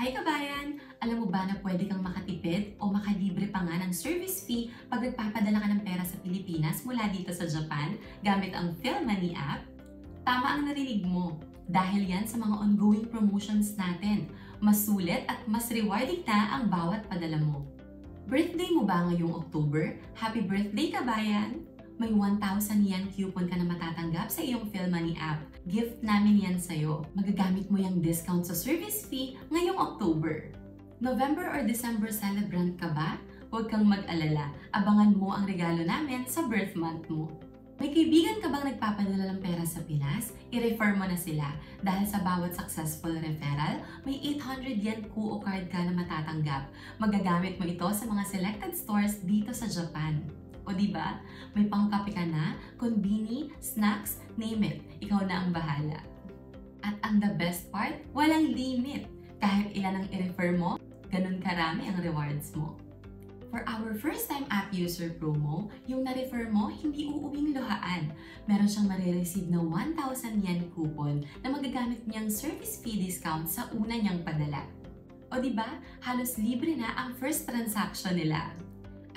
Hi kabayan! Alam mo ba na pwede kang makatipid o makalibre pa nga ng service fee pag nagpapadala ka ng pera sa Pilipinas mula dito sa Japan gamit ang PhilMoney app? Tama ang narinig mo dahil yan sa mga ongoing promotions natin. Mas sulit at mas rewarding na ang bawat padala mo. Birthday mo ba ngayong October? Happy birthday kabayan! May 1,000 yen coupon ka na matatanggap sa iyong PhilMoney app. Gift namin yan sa'yo. Magagamit mo yung discount sa service fee ngayong October. November or December celebrant ka ba? Huwag kang mag-alala. Abangan mo ang regalo namin sa birth month mo. May kaibigan ka bang nagpapadala ng pera sa Pinas? I-refer mo na sila dahil sa bawat successful referral, may 800 yen Kuo card ka na matatanggap. Magagamit mo ito sa mga selected stores dito sa Japan. O diba? May pangkape ka na, konbini, snacks, name it. Ikaw na ang bahala. At ang the best part, walang limit. Kahit ilan ang i-refer mo, ganun karami ang rewards mo. For our first-time app user promo, yung na-refer mo, hindi uuwing luhaan. Meron siyang marireceive na 1,000 yen coupon na magagamit niyang service fee discount sa una niyang padala. O diba? Halos libre na ang first transaction nila.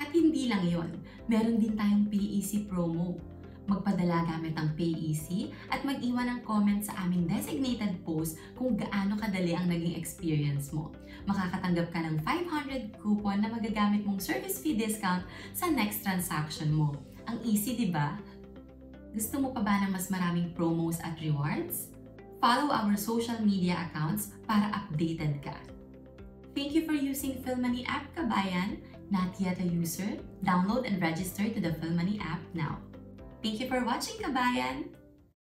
At hindi lang yon, meron din tayong PEC promo. Magpadala gamit ang PEC at mag-iwan ng comment sa aming designated post kung gaano kadali ang naging experience mo. Makakatanggap ka ng 500 coupon na magagamit mong service fee discount sa next transaction mo. Ang easy, di ba? Gusto mo pa ba ng mas maraming promos at rewards? Follow our social media accounts para updated ka. Thank you for using PhilMoney app, kabayan. Not yet a user? Download and register to the PhilMoney app now. Thank you for watching, kabayan!